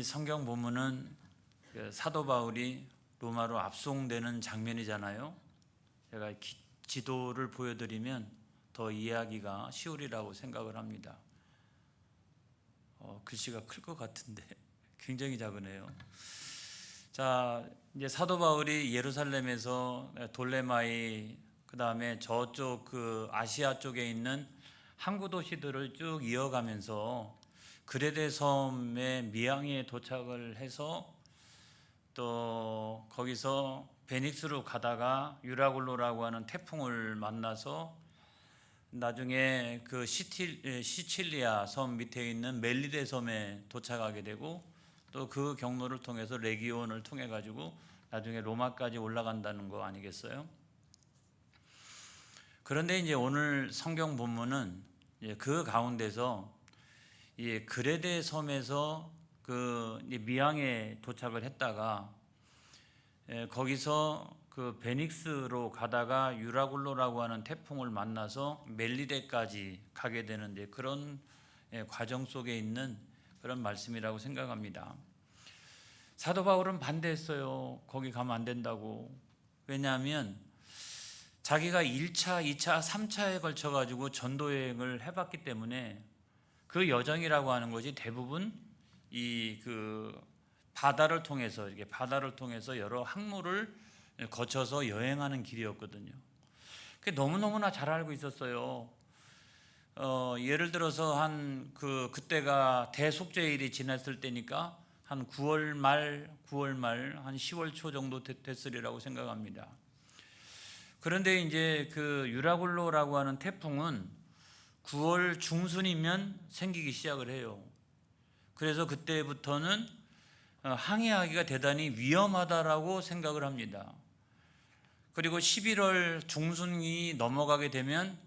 이 성경 본문은 사도 바울이 로마로 압송되는 장면이잖아요. 제가 지도를 보여드리면 더 이해하기가 쉬우리라고 생각을 합니다. 글씨가 클 것 같은데 굉장히 작으네요. 자, 이제 사도 바울이 예루살렘에서 돌레마이, 그 다음에 저쪽 아시아 쪽에 있는 항구 도시들을 쭉 이어가면서 그레데 섬의 미항에 도착을 해서 또 거기서 베닉스로 가다가 유라굴로라고 하는 태풍을 만나서 나중에 그 시칠리아 섬 밑에 있는 멜리데 섬에 도착하게 되고 또 그 경로를 통해서 레기온을 통해 가지고 나중에 로마까지 올라간다는 거 아니겠어요? 그런데 이제 오늘 성경 본문은 그 가운데서 그레데 섬에서 미항에 도착을 했다가 거기서 그 베닉스로 가다가 유라굴로라고 하는 태풍을 만나서 멜리데까지 가게 되는 그런 과정 속에 있는 그런 말씀이라고 생각합니다. 사도 바울은 반대했어요. 거기 가면 안 된다고. 왜냐하면 자기가 1차, 2차, 3차에 걸쳐 가지고 전도 여행을 해봤기 때문에 그 여정이라고 하는 것이 대부분 바다를 통해서 여러 항로를 거쳐서 여행하는 길이었거든요. 너무너무나 잘 알고 있었어요. 예를 들어서 그때가 대속죄일이 지났을 때니까 한 9월 말 한 10월 초 정도 됐으리라고 생각합니다. 그런데 이제 그 유라굴로라고 하는 태풍은 9월 중순이면 생기기 시작을 해요. 그래서 그때부터는 항해하기가 대단히 위험하다라고 생각을 합니다. 그리고 11월 중순이 넘어가게 되면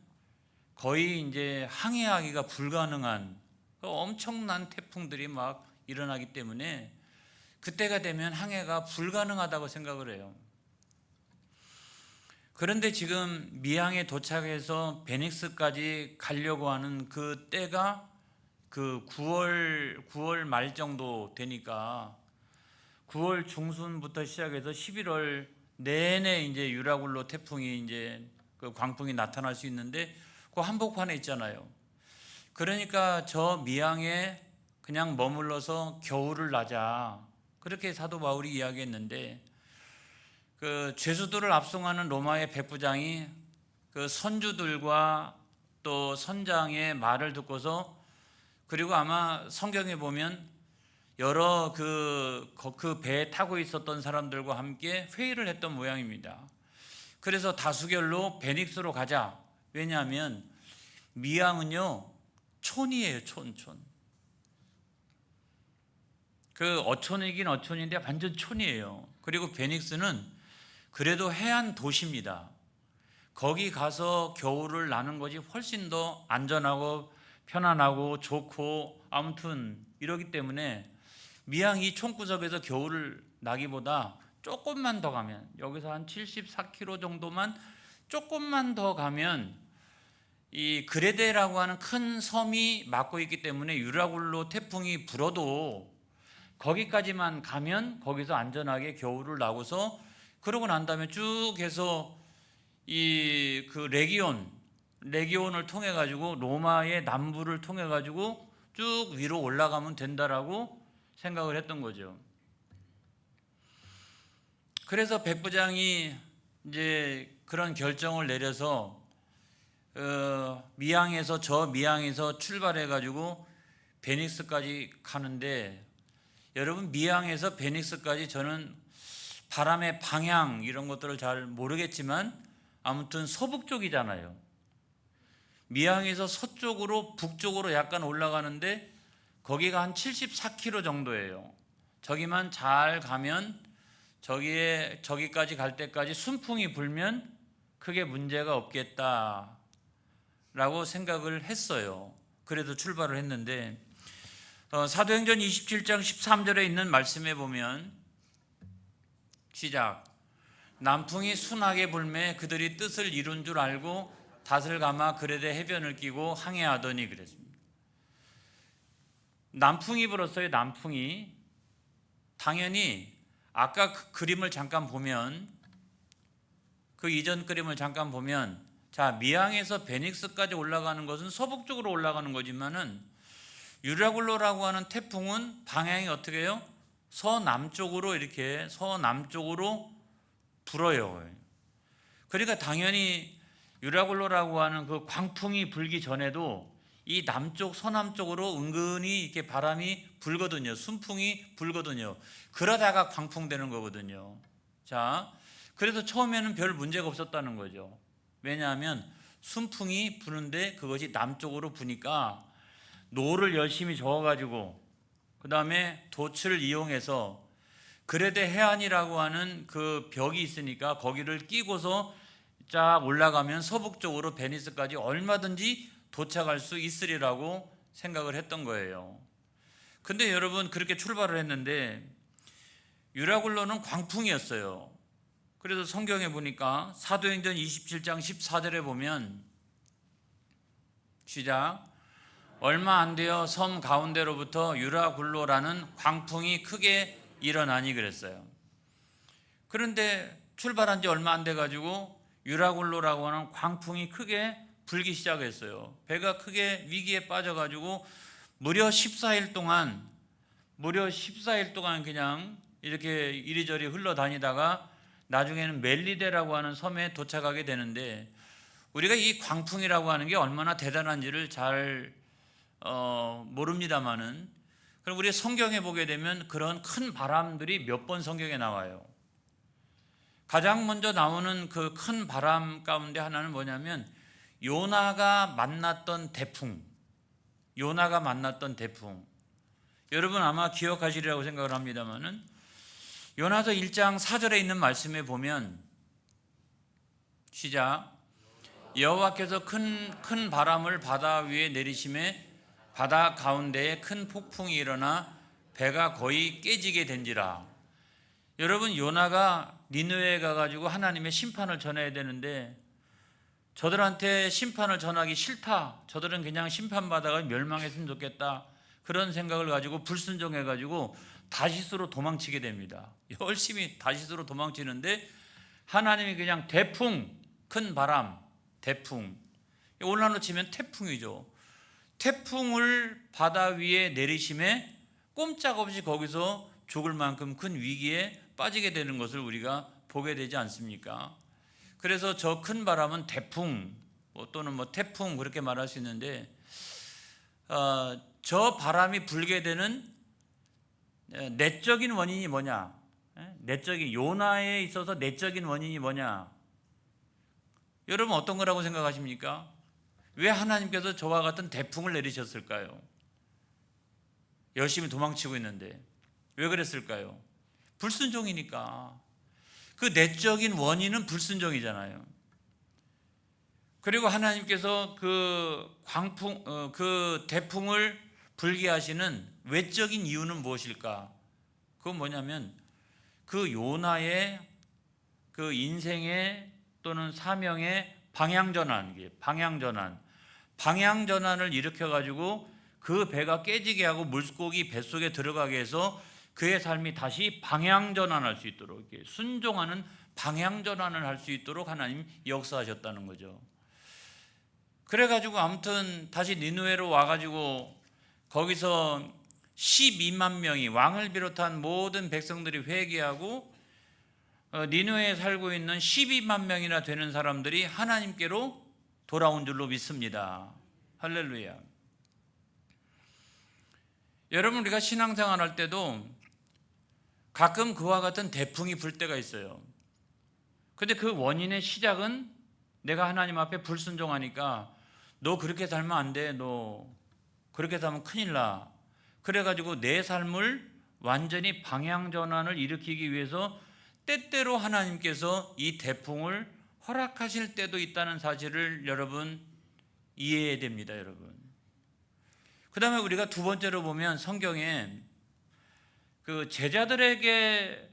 거의 이제 항해하기가 불가능한 엄청난 태풍들이 막 일어나기 때문에 그때가 되면 항해가 불가능하다고 생각을 해요. 그런데 지금 미항에 도착해서 베닉스까지 가려고 하는 그 때가 9월 말 정도 되니까 9월 중순부터 시작해서 11월 내내 이제 유라굴로 태풍이 이제 그 광풍이 나타날 수 있는데 그 한복판에 있잖아요. 그러니까 저 미항에 그냥 머물러서 겨울을 나자, 그렇게 사도 바울이 이야기했는데 그 죄수들을 압송하는 로마의 백부장이 그 선주들과 또 선장의 말을 듣고서, 그리고 아마 성경에 보면 여러 그 배에 타고 있었던 사람들과 함께 회의를 했던 모양입니다. 그래서 다수결로 베닉스로 가자. 왜냐하면 미항은요 촌이에요. 촌. 그 어촌이긴 어촌인데 완전 촌이에요. 그리고 베닉스는 그래도 해안 도시입니다. 거기 가서 겨울을 나는 것이 훨씬 더 안전하고 편안하고 좋고 아무튼 이러기 때문에 미항 이 촌구석에서 겨울을 나기보다 조금만 더 가면, 여기서 한 74km 정도만 조금만 더 가면 이 그레데라고 하는 큰 섬이 막고 있기 때문에 유라굴로 태풍이 불어도 거기까지만 가면 거기서 안전하게 겨울을 나고서, 그러고 난 다음에 쭉 해서 레기온을 통해 가지고 로마의 남부를 통해 가지고 쭉 위로 올라가면 된다라고 생각을 했던 거죠. 그래서 백부장이 이제 그런 결정을 내려서 미항에서 출발해 가지고 베닉스까지 가는데, 여러분 미항에서 베닉스까지 저는 바람의 방향 이런 것들을 잘 모르겠지만 아무튼 서북 쪽이잖아요. 미항에서 서쪽으로 북쪽으로 약간 올라가는데 거기가 한 74km 정도예요. 저기만 잘 가면 저기까지 갈 때까지 순풍이 불면 크게 문제가 없겠다라고 생각을 했어요. 그래도 출발을 했는데 사도행전 27장 13절에 있는 말씀에 보면 시작. 남풍이 순하게 불매 그들이 뜻을 이룬 줄 알고 닷을 감아 그레데 해변을 끼고 항해하더니 그랬습니다. 남풍이 불었어요. 남풍이. 당연히 아까 그 그림을 잠깐 보면, 그 이전 그림을 잠깐 보면, 자, 미항에서 베닉스까지 올라가는 것은 서북쪽으로 올라가는 거지만은 유라굴로라고 하는 태풍은 방향이 어떻게 해요? 서남쪽으로, 이렇게 서남쪽으로 불어요. 그러니까 당연히 유라굴로라고 하는 그 광풍이 불기 전에도 이 남쪽 서남쪽으로 은근히 이렇게 바람이 불거든요. 순풍이 불거든요. 그러다가 광풍되는 거거든요. 자, 그래서 처음에는 별 문제가 없었다는 거죠. 왜냐하면 순풍이 부는데 그것이 남쪽으로 부니까 노를 열심히 저어가지고 그 다음에 돛을 이용해서 그레데 해안이라고 하는 그 벽이 있으니까 거기를 끼고서 쫙 올라가면 서북쪽으로 베니스까지 얼마든지 도착할 수 있으리라고 생각을 했던 거예요. 근데 여러분, 그렇게 출발을 했는데 유라굴로는 광풍이었어요. 그래서 성경에 보니까 사도행전 27장 14절에 보면, 시작, 얼마 안 되어 섬 가운데로부터 유라굴로라는 광풍이 크게 일어나니 그랬어요. 그런데 출발한 지 얼마 안 돼 가지고 유라굴로라고 하는 광풍이 크게 불기 시작했어요. 배가 크게 위기에 빠져 가지고 무려 14일 동안 그냥 이렇게 이리저리 흘러다니다가 나중에는 멜리데라고 하는 섬에 도착하게 되는데, 우리가 이 광풍이라고 하는 게 얼마나 대단한지를 잘 모릅니다만은, 그럼 우리 성경에 보게 되면 그런 큰 바람들이 몇 번 성경에 나와요. 가장 먼저 나오는 그 큰 바람 가운데 하나는 뭐냐면 요나가 만났던 태풍. 여러분 아마 기억하시리라고 생각을 합니다만은, 요나서 1장 4절에 있는 말씀에 보면, 시작, 여호와께서 큰 바람을 바다 위에 내리심에 바다 가운데에 큰 폭풍이 일어나 배가 거의 깨지게 된지라. 여러분, 요나가 니느웨에 가가지고 하나님의 심판을 전해야 되는데 저들한테 심판을 전하기 싫다, 저들은 그냥 심판받아가 멸망했으면 좋겠다, 그런 생각을 가지고 불순종해가지고 다시스로 도망치게 됩니다. 열심히 다시스로 도망치는데 하나님이 그냥 대풍, 큰 바람, 대풍, 오늘날로 치면 태풍이죠. 태풍을 바다 위에 내리심에 꼼짝없이 거기서 죽을 만큼 큰 위기에 빠지게 되는 것을 우리가 보게 되지 않습니까? 그래서 저 큰 바람은 대풍 또는 태풍, 그렇게 말할 수 있는데, 저 바람이 불게 되는 내적인 원인이 뭐냐? 요나에 있어서 내적인 원인이 뭐냐? 여러분 어떤 거라고 생각하십니까? 왜 하나님께서 저와 같은 대풍을 내리셨을까요? 열심히 도망치고 있는데 왜 그랬을까요? 불순종이니까. 그 내적인 원인은 불순종이잖아요. 그리고 하나님께서 그 그 대풍을 불게 하시는 외적인 이유는 무엇일까? 그건 뭐냐면 그 요나의 그 인생의 또는 사명의 방향전환을 일으켜가지고 그 배가 깨지게 하고 물고기 뱃속에 들어가게 해서 그의 삶이 다시 방향전환할 수 있도록, 이렇게 순종하는 방향전환을 할 수 있도록 하나님 역사하셨다는 거죠. 그래가지고 아무튼 다시 니느웨로 와가지고 거기서 12만 명이, 왕을 비롯한 모든 백성들이 회개하고 니느웨에 살고 있는 12만 명이나 되는 사람들이 하나님께로 돌아온 줄로 믿습니다. 할렐루야. 여러분, 우리가 신앙생활 할 때도 가끔 그와 같은 대풍이 불 때가 있어요. 근데 그 원인의 시작은 내가 하나님 앞에 불순종하니까 너 그렇게 살면 안 돼, 너 그렇게 살면 큰일 나, 그래가지고 내 삶을 완전히 방향전환을 일으키기 위해서 때때로 하나님께서 이 대풍을 허락하실 때도 있다는 사실을 여러분 이해해야 됩니다. 여러분, 그 다음에 우리가 두 번째로 보면 성경에 그 제자들에게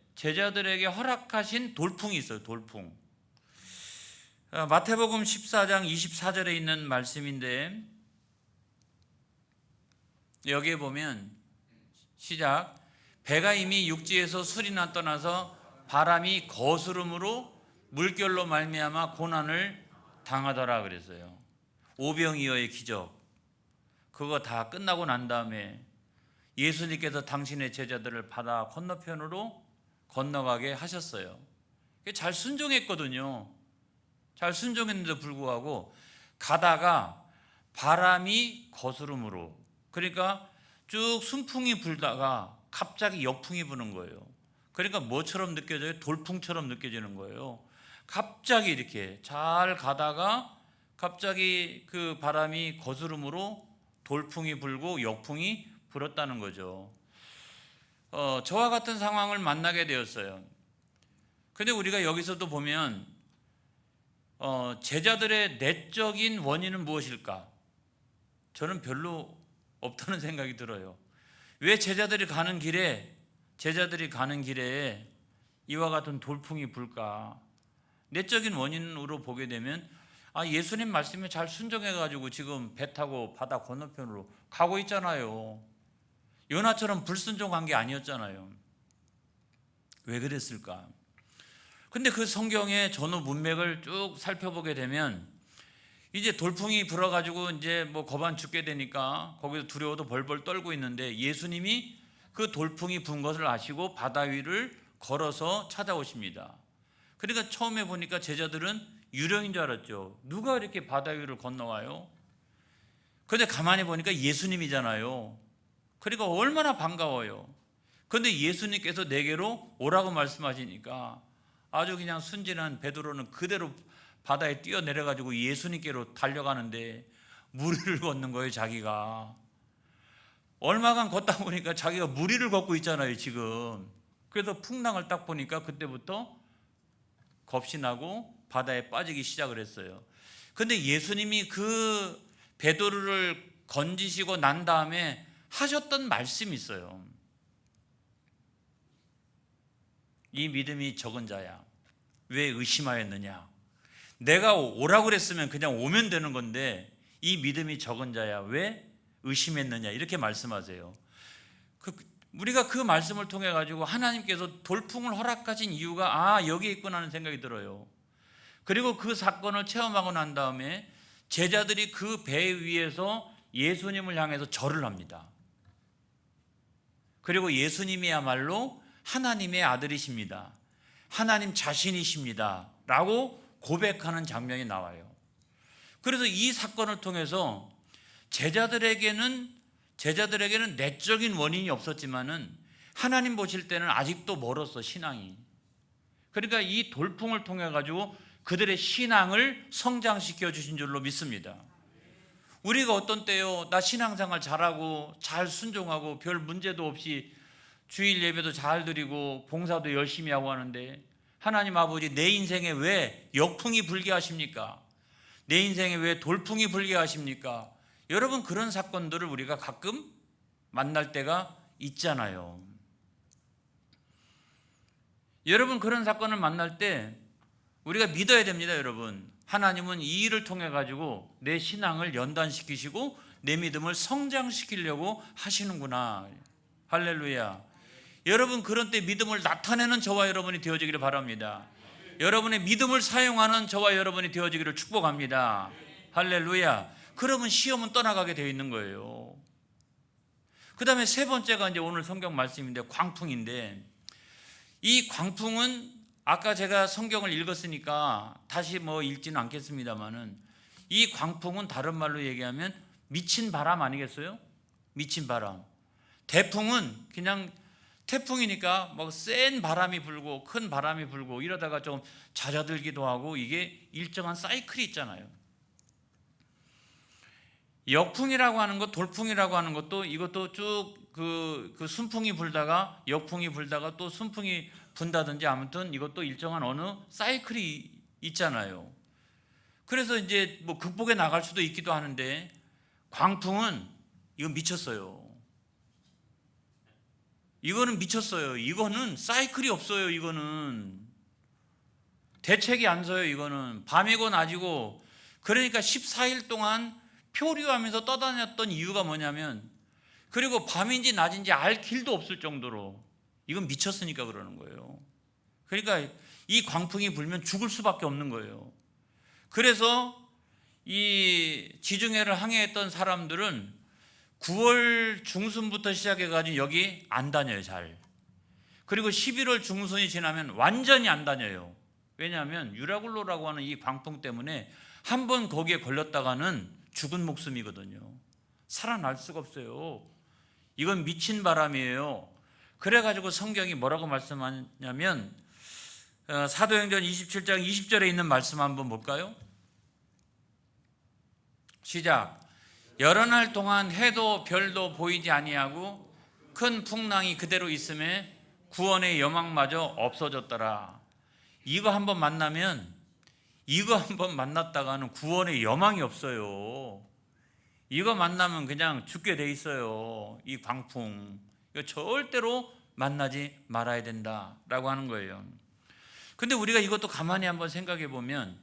허락하신 돌풍이 있어요. 돌풍. 마태복음 14장 24절에 있는 말씀인데, 여기에 보면, 시작, 배가 이미 육지에서 술이나 떠나서 바람이 거스름으로 물결로 말미암아 고난을 당하더라 그랬어요. 오병이어의 기적. 그거 다 끝나고 난 다음에 예수님께서 당신의 제자들을 바다 건너편으로 건너가게 하셨어요. 잘 순종했거든요. 잘 순종했는데도 불구하고 가다가 바람이 거스름으로, 그러니까 쭉 순풍이 불다가 갑자기 역풍이 부는 거예요. 그러니까 뭐처럼 느껴져요? 돌풍처럼 느껴지는 거예요. 갑자기 이렇게 잘 가다가 갑자기 그 바람이 거스름으로 돌풍이 불고 역풍이 불었다는 거죠. 저와 같은 상황을 만나게 되었어요. 근데 우리가 여기서도 보면 제자들의 내적인 원인은 무엇일까? 저는 별로 없다는 생각이 들어요. 왜 제자들이 가는 길에 이와 같은 돌풍이 불까? 내적인 원인으로 보게 되면 예수님 말씀에 잘 순종해가지고 지금 배 타고 바다 건너편으로 가고 있잖아요. 요나처럼 불순종한 게 아니었잖아요. 왜 그랬을까? 근데 그 성경의 전후 문맥을 쭉 살펴보게 되면 이제 돌풍이 불어가지고 이제 뭐 거반 죽게 되니까 거기서 두려워도 벌벌 떨고 있는데 예수님이 그 돌풍이 분 것을 아시고 바다 위를 걸어서 찾아오십니다. 그러니까 처음에 보니까 제자들은 유령인 줄 알았죠. 누가 이렇게 바다 위를 건너와요? 근데 가만히 보니까 예수님이잖아요. 그러니까 얼마나 반가워요. 근데 예수님께서 내게로 오라고 말씀하시니까 아주 그냥 순진한 베드로는 그대로 바다에 뛰어내려가지고 예수님께로 달려가는데 무리를 걷는 거예요. 자기가 얼마간 걷다 보니까 자기가 무리를 걷고 있잖아요 지금. 그래서 풍랑을 딱 보니까 그때부터 겁이 나고 바다에 빠지기 시작을 했어요. 근데 예수님이 그 베드로를 건지시고 난 다음에 하셨던 말씀이 있어요. 이 믿음이 적은 자야, 왜 의심하였느냐? 내가 오라고 그랬으면 그냥 오면 되는 건데 이 믿음이 적은 자야, 왜 의심했느냐? 이렇게 말씀하세요. 우리가 그 말씀을 통해 가지고 하나님께서 돌풍을 허락하신 이유가 여기에 있구나 하는 생각이 들어요. 그리고 그 사건을 체험하고 난 다음에 제자들이 그 배 위에서 예수님을 향해서 절을 합니다. 그리고 예수님이야말로 하나님의 아들이십니다, 하나님 자신이십니다 라고 고백하는 장면이 나와요. 그래서 이 사건을 통해서 제자들에게는 내적인 원인이 없었지만은 하나님 보실 때는 아직도 멀었어, 신앙이. 그러니까 이 돌풍을 통해 가지고 그들의 신앙을 성장시켜 주신 줄로 믿습니다. 우리가 어떤 때요, 나 신앙생활 잘하고 잘 순종하고 별 문제도 없이 주일 예배도 잘 드리고 봉사도 열심히 하고 하는데 하나님 아버지 내 인생에 왜 역풍이 불게 하십니까? 내 인생에 왜 돌풍이 불게 하십니까? 여러분, 그런 사건들을 우리가 가끔 만날 때가 있잖아요. 여러분, 그런 사건을 만날 때 우리가 믿어야 됩니다. 여러분, 하나님은 이 일을 통해 가지고 내 신앙을 연단시키시고 내 믿음을 성장시키려고 하시는구나. 할렐루야. 여러분, 그런 때 믿음을 나타내는 저와 여러분이 되어지기를 바랍니다. 여러분의 믿음을 사용하는 저와 여러분이 되어지기를 축복합니다. 할렐루야. 그러면 시험은 떠나가게 되어 있는 거예요. 그 다음에 세 번째가 이제 오늘 성경 말씀인데 광풍인데, 이 광풍은 아까 제가 성경을 읽었으니까 다시 뭐 읽지는 않겠습니다만은 이 광풍은 다른 말로 얘기하면 미친 바람 아니겠어요? 미친 바람. 대풍은 그냥 태풍이니까 뭐 센 바람이 불고 큰 바람이 불고 이러다가 좀 잦아들기도 하고 이게 일정한 사이클이 있잖아요. 역풍이라고 하는 것, 돌풍이라고 하는 것도 이것도 쭉 그 순풍이 불다가 역풍이 불다가 또 순풍이 분다든지 아무튼 이것도 일정한 어느 사이클이 있잖아요. 그래서 이제 뭐 극복해 나갈 수도 있기도 하는데 광풍은 이건 미쳤어요. 이거는 미쳤어요. 이거는 사이클이 없어요. 이거는 대책이 안 서요. 이거는 밤이고 낮이고. 그러니까 14일 동안 표류하면서 떠다녔던 이유가 뭐냐면, 그리고 밤인지 낮인지 알 길도 없을 정도로 이건 미쳤으니까 그러는 거예요. 그러니까 이 광풍이 불면 죽을 수밖에 없는 거예요. 그래서 이 지중해를 항해했던 사람들은 9월 중순부터 시작해가지고 여기 안 다녀요, 잘. 그리고 11월 중순이 지나면 완전히 안 다녀요. 왜냐하면 유라굴로라고 하는 이 광풍 때문에 한번 거기에 걸렸다가는 죽은 목숨이거든요. 살아날 수가 없어요. 이건 미친 바람이에요. 그래가지고 성경이 뭐라고 말씀하냐면 사도행전 27장 20절에 있는 말씀 한번 볼까요? 시작. 여러 날 동안 해도 별도 보이지 아니하고 큰 풍랑이 그대로 있음에 구원의 여망마저 없어졌더라. 이거 한번 만났다가는 구원의 여망이 없어요. 이거 만나면 그냥 죽게 돼 있어요. 이 광풍. 이거 절대로 만나지 말아야 된다라고 하는 거예요. 근데 우리가 이것도 가만히 한번 생각해 보면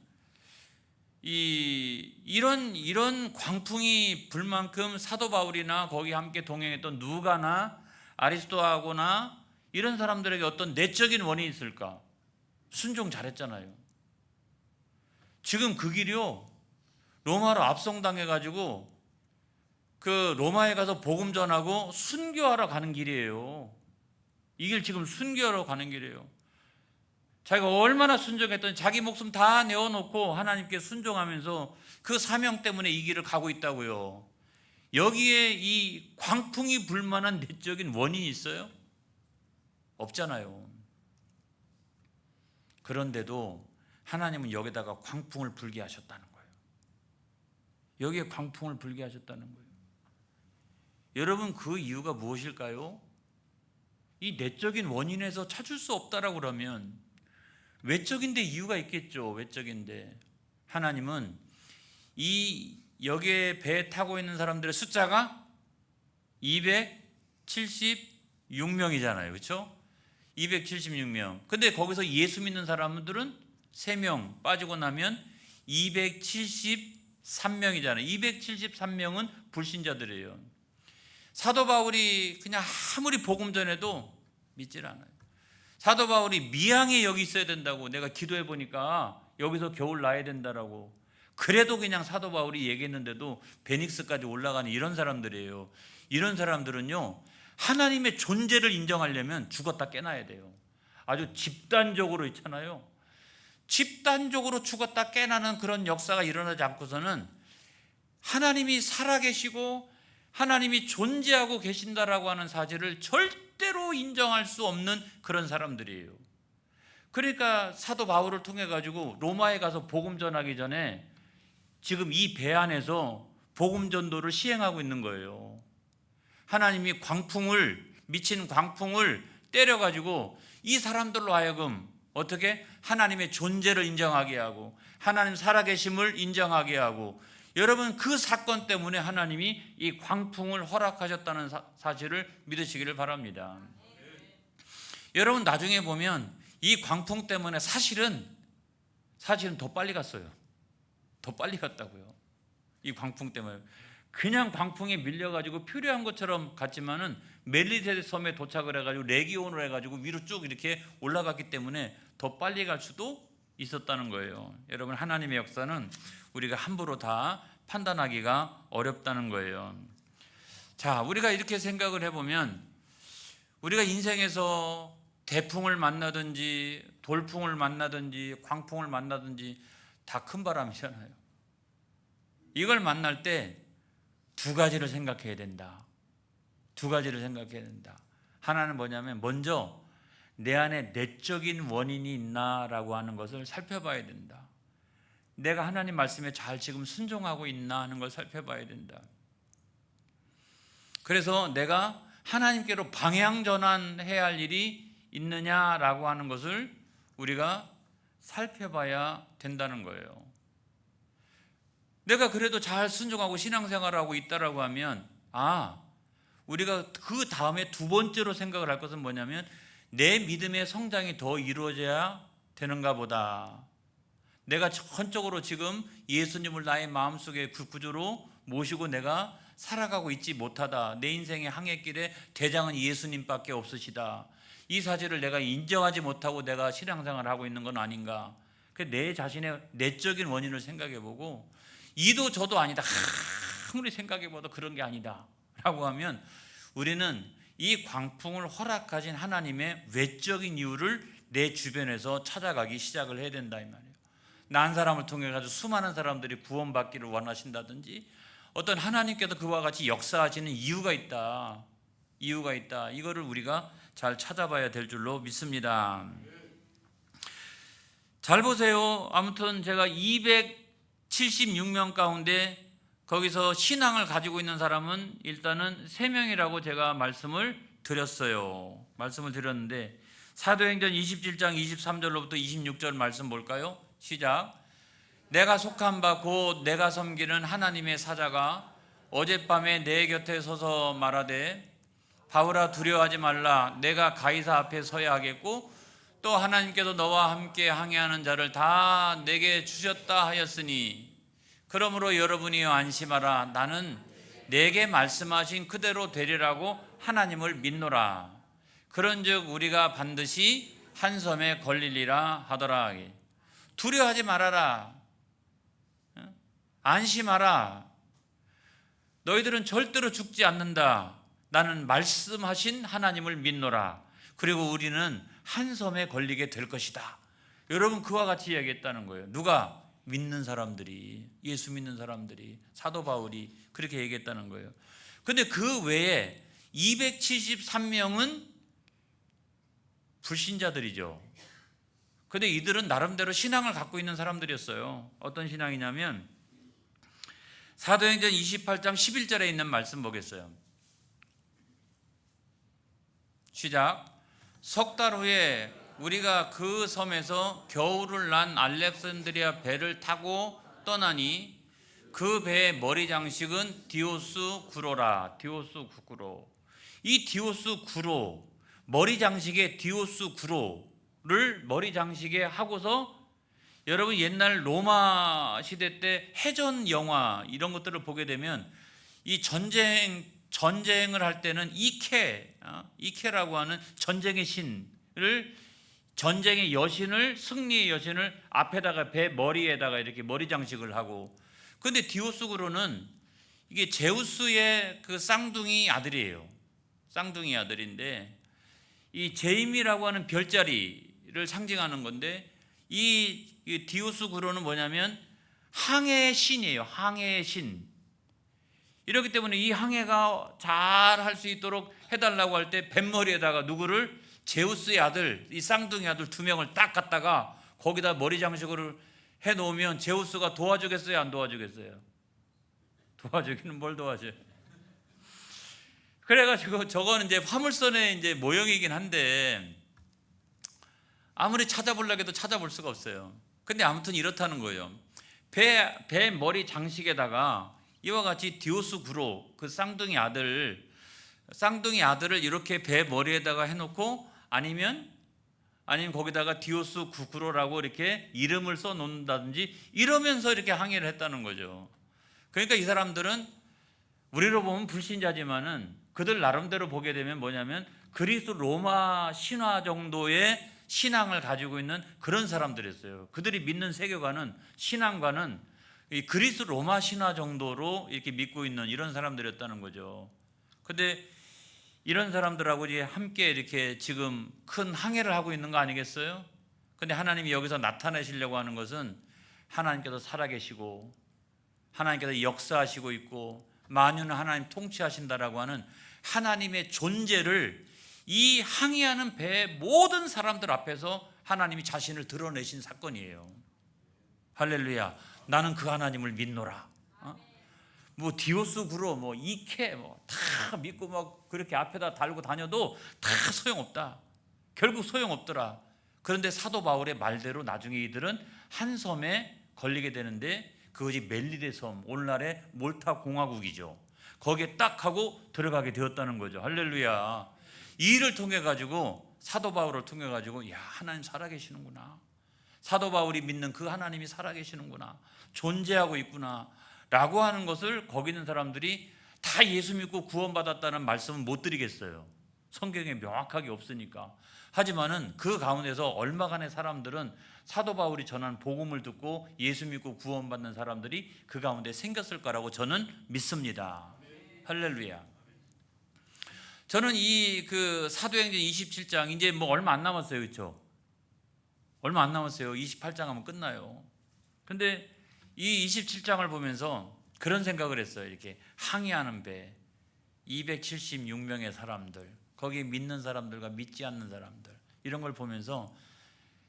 이런 광풍이 불 만큼 사도 바울이나 거기 함께 동행했던 누가나 아리스토하고나 이런 사람들에게 어떤 내적인 원인이 있을까? 순종 잘했잖아요. 지금 그 길이요, 로마로 압송당해가지고 그 로마에 가서 복음 전하고 순교하러 가는 길이에요. 이 길 지금 순교하러 가는 길이에요. 자기가 얼마나 순종했더니 자기 목숨 다 내어놓고 하나님께 순종하면서 그 사명 때문에 이 길을 가고 있다고요. 여기에 이 광풍이 불만한 내적인 원인이 있어요? 없잖아요. 그런데도 하나님은 여기다가 광풍을 불게 하셨다는 거예요. 여기에 광풍을 불게 하셨다는 거예요. 여러분, 그 이유가 무엇일까요? 이 내적인 원인에서 찾을 수 없다라고 그러면 외적인데 이유가 있겠죠. 외적인데 하나님은 여기에 배에 타고 있는 사람들의 숫자가 276명이잖아요. 그렇죠? 276명. 근데 거기서 예수 믿는 사람들은 3명 빠지고 나면 273명이잖아요. 273명은 불신자들이에요. 사도 바울이 그냥 아무리 복음 전해도 믿질 않아요. 사도 바울이 미양에 여기 있어야 된다고 내가 기도해 보니까 여기서 겨울 나야 된다라고, 그래도 그냥 사도 바울이 얘기했는데도 베닉스까지 올라가는 이런 사람들이에요. 이런 사람들은요, 하나님의 존재를 인정하려면 죽었다 깨나야 돼요. 아주 집단적으로 있잖아요. 집단적으로 죽었다 깨나는 그런 역사가 일어나지 않고서는 하나님이 살아계시고 하나님이 존재하고 계신다라고 하는 사실을 절대로 인정할 수 없는 그런 사람들이에요. 그러니까 사도 바울을 통해 가지고 로마에 가서 복음 전하기 전에 지금 이 배 안에서 복음 전도를 시행하고 있는 거예요. 하나님이 미친 광풍을 때려 가지고 이 사람들로 하여금 어떻게 하나님의 존재를 인정하게 하고 하나님 살아계심을 인정하게 하고, 여러분, 그 사건 때문에 하나님이 이 광풍을 허락하셨다는 사실을 믿으시기를 바랍니다. 여러분, 나중에 보면 이 광풍 때문에 사실은 더 빨리 갔어요. 더 빨리 갔다고요. 이 광풍 때문에 그냥 광풍에 밀려가지고 표류한 것처럼 갔지만은 멜리세 섬에 도착을 해가지고 레기온을 해가지고 위로 쭉 이렇게 올라갔기 때문에 더 빨리 갈 수도 있었다는 거예요. 여러분, 하나님의 역사는 우리가 함부로 다 판단하기가 어렵다는 거예요. 자, 우리가 이렇게 생각을 해보면 우리가 인생에서 대풍을 만나든지 돌풍을 만나든지 광풍을 만나든지 다 큰 바람이잖아요. 이걸 만날 때 두 가지를 생각해야 된다. 두 가지를 생각해야 된다. 하나는 뭐냐면 먼저 내 안에 내적인 원인이 있나라고 하는 것을 살펴봐야 된다. 내가 하나님 말씀에 잘 지금 순종하고 있나 하는 걸 살펴봐야 된다. 그래서 내가 하나님께로 방향 전환해야 할 일이 있느냐라고 하는 것을 우리가 살펴봐야 된다는 거예요. 내가 그래도 잘 순종하고 신앙생활하고 있다라고 하면 우리가 그 다음에 두 번째로 생각을 할 것은 뭐냐면 내 믿음의 성장이 더 이루어져야 되는가 보다. 내가 전적으로 지금 예수님을 나의 마음속에 구주로 모시고 내가 살아가고 있지 못하다. 내 인생의 항해길에 대장은 예수님밖에 없으시다. 이 사실을 내가 인정하지 못하고 내가 신앙생활을 하고 있는 건 아닌가. 내 자신의 내적인 원인을 생각해보고 이도 저도 아니다. 아무리 생각해봐도 그런 게 아니다 라고 하면 우리는 이 광풍을 허락하신 하나님의 외적인 이유를 내 주변에서 찾아가기 시작을 해야 된다 이 말이에요. 나 한 사람을 통해 가지고 수많은 사람들이 구원받기를 원하신다든지 어떤 하나님께서 그와 같이 역사하시는 이유가 있다. 이거를 우리가 잘 찾아봐야 될 줄로 믿습니다. 잘 보세요. 아무튼 제가 276명 가운데 거기서 신앙을 가지고 있는 사람은 일단은 3명이라고 제가 말씀을 드렸는데 사도행전 27장 23절로부터 26절 말씀 볼까요? 시작. 내가 속한 바 곧 내가 섬기는 하나님의 사자가 어젯밤에 내 곁에 서서 말하되 바울아 두려워하지 말라. 내가 가이사 앞에 서야 하겠고 또 하나님께서 너와 함께 항해하는 자를 다 내게 주셨다 하였으니 그러므로 여러분이여 안심하라. 나는 내게 말씀하신 그대로 되리라고 하나님을 믿노라. 그런즉 우리가 반드시 한 섬에 걸리리라 하더라. 두려워하지 말아라. 안심하라. 너희들은 절대로 죽지 않는다. 나는 말씀하신 하나님을 믿노라. 그리고 우리는 한 섬에 걸리게 될 것이다. 여러분 그와 같이 이야기했다는 거예요. 누가? 믿는 사람들이, 예수 믿는 사람들이, 사도 바울이 그렇게 얘기했다는 거예요. 근데 그 외에 273명은 불신자들이죠. 근데 이들은 나름대로 신앙을 갖고 있는 사람들이었어요. 어떤 신앙이냐면 사도행전 28장 11절에 있는 말씀 보겠어요. 시작. 석 달 후에 우리가 그 섬에서 겨울을 난 알렉산드리아 배를 타고 떠나니 그 배의 머리 장식은 디오스 구로라. 디오스 구로. 이 디오스 구로, 머리 장식의 디오스 구로를 머리 장식에 하고서 여러분 옛날 로마 시대 때 해전 영화 이런 것들을 보게 되면 이 전쟁을 할 때는 이케라고 하는 전쟁의 신을, 전쟁의 여신을, 승리의 여신을 앞에다가 배 머리에다가 이렇게 머리 장식을 하고, 근데 디오스구로는 이게 제우스의 그 쌍둥이 아들이에요. 쌍둥이 아들인데 이 제임이라고 하는 별자리를 상징하는 건데 이 디오스구로는 뭐냐면 항해의 신이에요. 항해의 신. 이렇기 때문에 이 항해가 잘 할 수 있도록 해달라고 할 때 뱃머리에다가 누구를? 제우스의 아들, 이 쌍둥이 아들 2명을 딱 갖다가 거기다 머리 장식을 해놓으면 제우스가 도와주겠어요? 안 도와주겠어요? 도와주기는 뭘 도와줘요? 그래가지고 저거는 이제 화물선의 이제 모형이긴 한데 아무리 찾아보려고 해도 찾아볼 수가 없어요. 근데 아무튼 이렇다는 거예요. 배 머리 장식에다가 이와 같이 디오스 구로, 그 쌍둥이 아들을 이렇게 배 머리에다가 해놓고 아니면 거기다가 디오스 구구로라고 이렇게 이름을 써 놓는다든지 이러면서 이렇게 항해를 했다는 거죠. 그러니까 이 사람들은 우리로 보면 불신자지만은 그들 나름대로 보게 되면 뭐냐면 그리스 로마 신화 정도의 신앙을 가지고 있는 그런 사람들이었어요. 그들이 믿는 세계관은, 신앙관은 이 그리스 로마 신화 정도로 이렇게 믿고 있는 이런 사람들이었다는 거죠. 근데 이런 사람들하고 이제 함께 이렇게 지금 큰 항해를 하고 있는 거 아니겠어요? 근데 하나님이 여기서 나타내시려고 하는 것은 하나님께서 살아계시고 하나님께서 역사하시고 있고 만유는 하나님 통치하신다라고 하는 하나님의 존재를 이 항해하는 배의 모든 사람들 앞에서 하나님이 자신을 드러내신 사건이에요. 할렐루야. 나는 그 하나님을 믿노라. 뭐 디오스 구로, 뭐 이케, 뭐 다 믿고 막 그렇게 앞에다 달고 다녀도 다 소용없다. 결국 소용없더라. 그런데 사도 바울의 말대로 나중에 이들은 한 섬에 걸리게 되는데 그것이 멜리데 섬, 오늘날의 몰타 공화국이죠. 거기에 딱 하고 들어가게 되었다는 거죠. 할렐루야. 이 일을 통해 가지고 사도 바울을 통해 가지고 야, 하나님 살아계시는구나. 사도 바울이 믿는 그 하나님이 살아계시는구나. 존재하고 있구나. 라고 하는 것을 거기 있는 사람들이 다 예수 믿고 구원받았다는 말씀은 못 드리겠어요. 성경에 명확하게 없으니까. 하지만은 그 가운데서 얼마간의 사람들은 사도 바울이 전한 복음을 듣고 예수 믿고 구원받는 사람들이 그 가운데 생겼을 거라고 저는 믿습니다. 할렐루야. 저는 이 그 사도행전 27장 이제 뭐 얼마 안 남았어요. 그렇죠? 얼마 안 남았어요. 28장 하면 끝나요. 근데 이 27장을 보면서 그런 생각을 했어요. 이렇게 항해하는 배 276명의 사람들, 거기 믿는 사람들과 믿지 않는 사람들, 이런 걸 보면서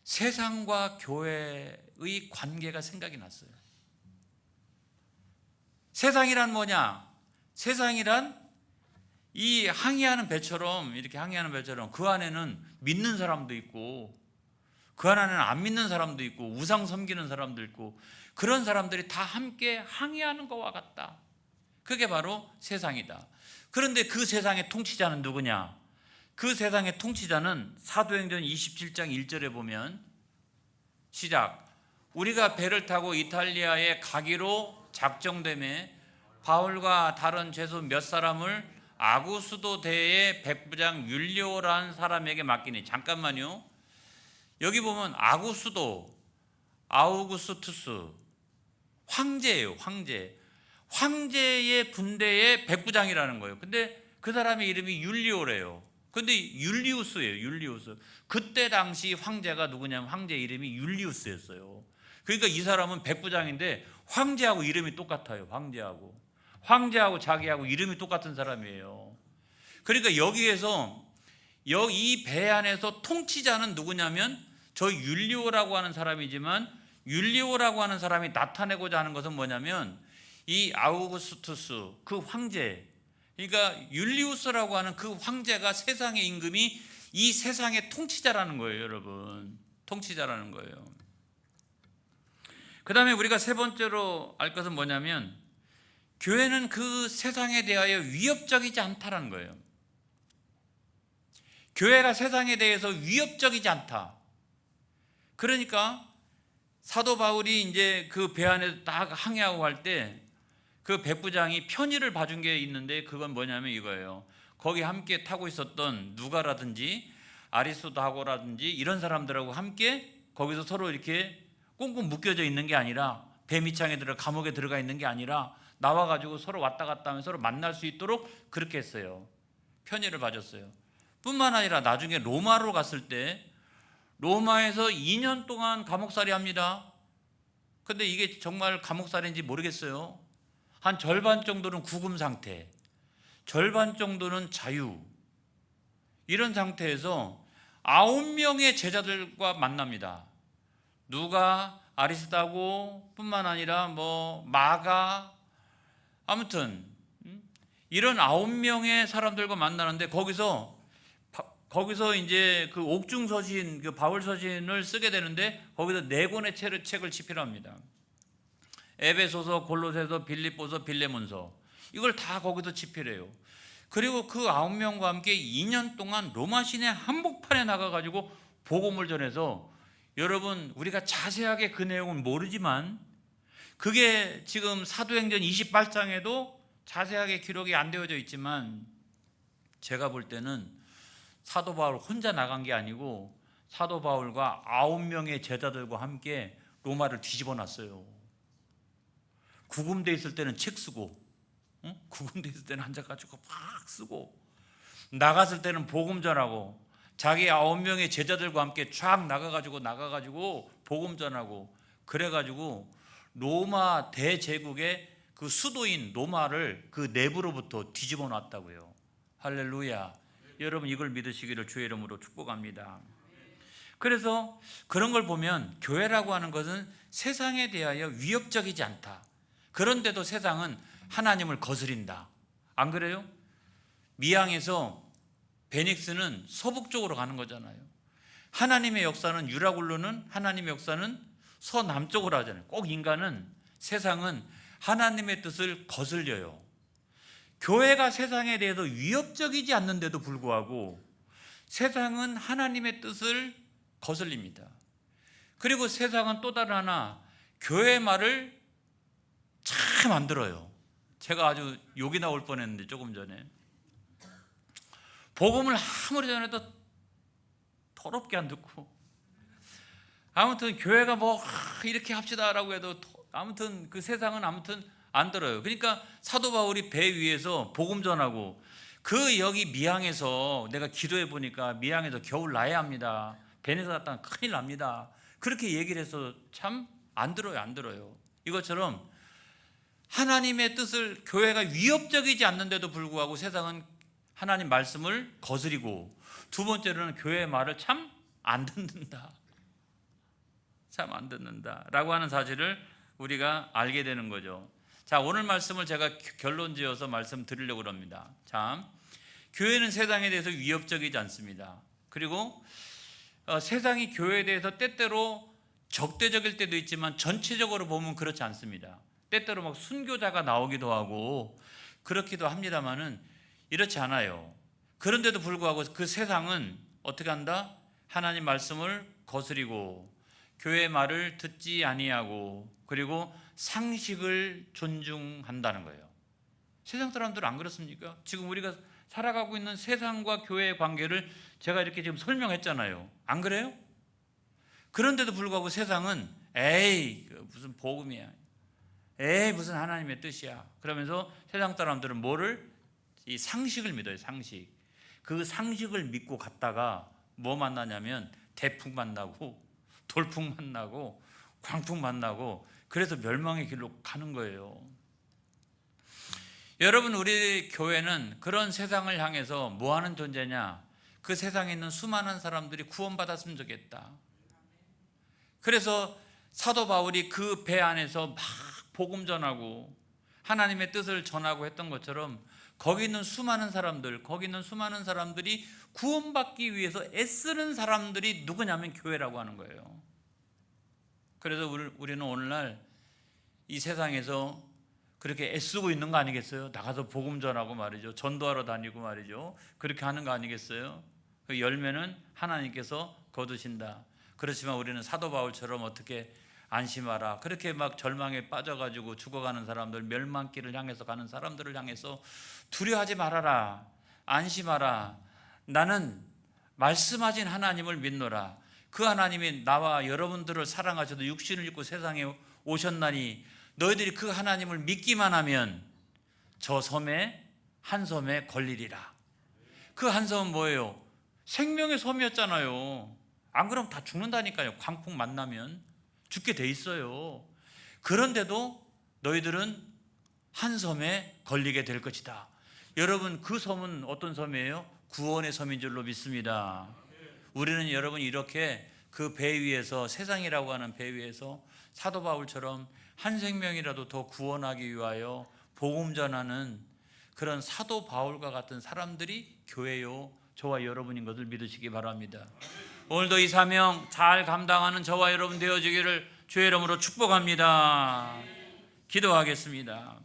세상과 교회의 관계가 생각이 났어요. 세상이란 뭐냐? 세상이란 이 항해하는 배처럼, 이렇게 항해하는 배처럼 그 안에는 믿는 사람도 있고 그 안에는 안 믿는 사람도 있고 우상 섬기는 사람도 있고 그런 사람들이 다 함께 항해하는 것과 같다. 그게 바로 세상이다. 그런데 그 세상의 통치자는 누구냐? 그 세상의 통치자는 사도행전 27장 1절에 보면 시작. 우리가 배를 타고 이탈리아에 가기로 작정되매 바울과 다른 죄수 몇 사람을 아구스도 대의 백부장 율리오라는 사람에게 맡기니. 잠깐만요. 여기 보면 아구스도, 아우구스투스, 황제예요. 황제. 황제의 군대의 백부장이라는 거예요. 근데 그 사람의 이름이 율리오래요. 근데 율리우스예요. 율리우스. 그때 당시 황제가 누구냐면 황제 이름이 율리우스였어요. 그러니까 이 사람은 백부장인데 황제하고 이름이 똑같아요. 황제하고 자기하고 이름이 똑같은 사람이에요. 그러니까 여기에서 이 배 안에서 통치자는 누구냐면 저 율리오라고 하는 사람이지만, 율리오라고 하는 사람이 나타내고자 하는 것은 뭐냐면 이 아우구스투스, 그 황제, 그러니까 율리우스라고 하는 그 황제가 세상의 임금이 이 세상의 통치자라는 거예요. 여러분, 통치자라는 거예요. 그 다음에 우리가 세 번째로 알 것은 뭐냐면 교회는 그 세상에 대하여 위협적이지 않다라는 거예요. 교회가 세상에 대해서 위협적이지 않다. 그러니까 사도 바울이 이제 그 배 안에 딱 항해하고 갈 때 그 백부장이 편의를 봐준 게 있는데 그건 뭐냐면 이거예요. 거기 함께 타고 있었던 누가라든지 아리스도하고라든지 이런 사람들하고 함께 거기서 서로 이렇게 꽁꽁 묶여져 있는 게 아니라, 배 밑창에 감옥에 들어가 있는 게 아니라 나와가지고 서로 왔다 갔다 하면 서로 만날 수 있도록 그렇게 했어요. 편의를 봐줬어요. 뿐만 아니라 나중에 로마로 갔을 때 로마에서 2년 동안 감옥살이 합니다. 근데 이게 정말 감옥살이인지 모르겠어요. 한 절반 정도는 구금 상태, 절반 정도는 자유, 이런 상태에서 9명의 제자들과 만납니다. 누가, 아리스다고 뿐만 아니라 뭐 마가, 아무튼 이런 9명의 사람들과 만나는데 거기서 이제 그 옥중 서신, 그 바울 서신을 쓰게 되는데 거기서 4권의 책을 집필합니다. 에베소서, 골로새서, 빌립보서, 빌레몬서, 이걸 다 거기서 집필해요. 그리고 그 9명과 함께 2년 동안 로마 시내 한복판에 나가가지고 복음을 전해서, 여러분 우리가 자세하게 그 내용은 모르지만 그게 지금 사도행전 28장에도 자세하게 기록이 안 되어져 있지만 제가 볼 때는 사도 바울 혼자 나간 게 아니고 사도 바울과 9명의 제자들과 함께 로마를 뒤집어 놨어요. 구금돼 있을 때는 책 쓰고, 구금돼 있을 때는 앉아가지고 막 쓰고, 나갔을 때는 복음 전하고, 자기 9명의 제자들과 함께 쫙 나가가지고 복음 전하고, 그래가지고 로마 대제국의 그 수도인 로마를 그 내부로부터 뒤집어 놨다고요. 할렐루야. 여러분 이걸 믿으시기를 주의 이름으로 축복합니다. 그래서 그런 걸 보면 교회라고 하는 것은 세상에 대하여 위협적이지 않다. 그런데도 세상은 하나님을 거스린다. 안 그래요? 미양에서 베닉스는 서북쪽으로 가는 거잖아요. 하나님의 역사는, 유라굴루는 하나님의 역사는 서남쪽으로 하잖아요. 꼭 인간은, 세상은 하나님의 뜻을 거슬려요. 교회가 세상에 대해서 위협적이지 않는데도 불구하고 세상은 하나님의 뜻을 거슬립니다. 그리고 세상은 또 다른 하나, 교회 말을 참 안 들어요. 제가 아주 욕이 나올 뻔했는데 조금 전에 복음을 아무리 전해도 더럽게 안 듣고, 아무튼 교회가 뭐 이렇게 합시다라고 해도 아무튼 그 세상은 아무튼 안 들어요. 그러니까 사도 바울이 배 위에서 복음 전하고, 그 여기 미항에서 내가 기도해 보니까 미항에서 겨울 나야 합니다. 베네사 갔다가 큰일 납니다. 그렇게 얘기를 해서 참 안 들어요, 안 들어요. 이것처럼 하나님의 뜻을, 교회가 위협적이지 않는데도 불구하고 세상은 하나님 말씀을 거스리고, 두 번째로는 교회의 말을 참 안 듣는다. 참 안 듣는다라고 하는 사실을 우리가 알게 되는 거죠. 자, 오늘 말씀을 제가 결론 지어서 말씀드리려고 합니다. 참, 교회는 세상에 대해서 위협적이지 않습니다. 그리고 세상이 교회에 대해서 때때로 적대적일 때도 있지만 전체적으로 보면 그렇지 않습니다. 때때로 막 순교자가 나오기도 하고 그렇기도 합니다만은 이렇지 않아요. 그런데도 불구하고 그 세상은 어떻게 한다? 하나님 말씀을 거스리고 교회의 말을 듣지 아니하고, 그리고 상식을 존중한다는 거예요. 세상 사람들은 안 그렇습니까? 지금 우리가 살아가고 있는 세상과 교회의 관계를 제가 이렇게 지금 설명했잖아요. 안 그래요? 그런데도 불구하고 세상은 에이 무슨 복음이야, 에이 무슨 하나님의 뜻이야, 그러면서 세상 사람들은 뭐를? 이 상식을 믿어요. 상식. 그 상식을 믿고 갔다가 뭐 만나냐면 대풍 만나고 돌풍 만나고 광풍 만나고, 그래서 멸망의 길로 가는 거예요. 여러분, 우리 교회는 그런 세상을 향해서 뭐 하는 존재냐? 그 세상에 있는 수많은 사람들이 구원받았으면 좋겠다. 그래서 사도 바울이 그 배 안에서 막 복음 전하고 하나님의 뜻을 전하고 했던 것처럼, 거기 있는 수많은 사람들이 구원받기 위해서 애쓰는 사람들이 누구냐면 교회라고 하는 거예요. 그래서 우리는 오늘날 이 세상에서 그렇게 애쓰고 있는 거 아니겠어요? 나가서 복음 전하고 말이죠, 전도하러 다니고 말이죠, 그렇게 하는 거 아니겠어요? 그 열매는 하나님께서 거두신다. 그렇지만 우리는 사도 바울처럼 어떻게 안심하라, 그렇게 막 절망에 빠져가지고 죽어가는 사람들, 멸망길을 향해서 가는 사람들을 향해서 두려워하지 말아라, 안심하라, 나는 말씀하신 하나님을 믿노라, 그 하나님이 나와 여러분들을 사랑하셔도 육신을 입고 세상에 오셨나니 너희들이 그 하나님을 믿기만 하면 저 섬에 한 섬에 걸리리라. 그 한 섬은 뭐예요? 생명의 섬이었잖아요. 안 그러면 다 죽는다니까요. 광풍 만나면 죽게 돼 있어요. 그런데도 너희들은 한 섬에 걸리게 될 것이다. 여러분, 그 섬은 어떤 섬이에요? 구원의 섬인 줄로 믿습니다. 우리는 여러분 이렇게 그 배 위에서, 세상이라고 하는 배 위에서 사도 바울처럼 한 생명이라도 더 구원하기 위하여 복음 전하는 그런 사도 바울과 같은 사람들이 교회요, 저와 여러분인 것을 믿으시기 바랍니다. 오늘도 이 사명 잘 감당하는 저와 여러분 되어지기를 주의 이름으로 축복합니다. 기도하겠습니다.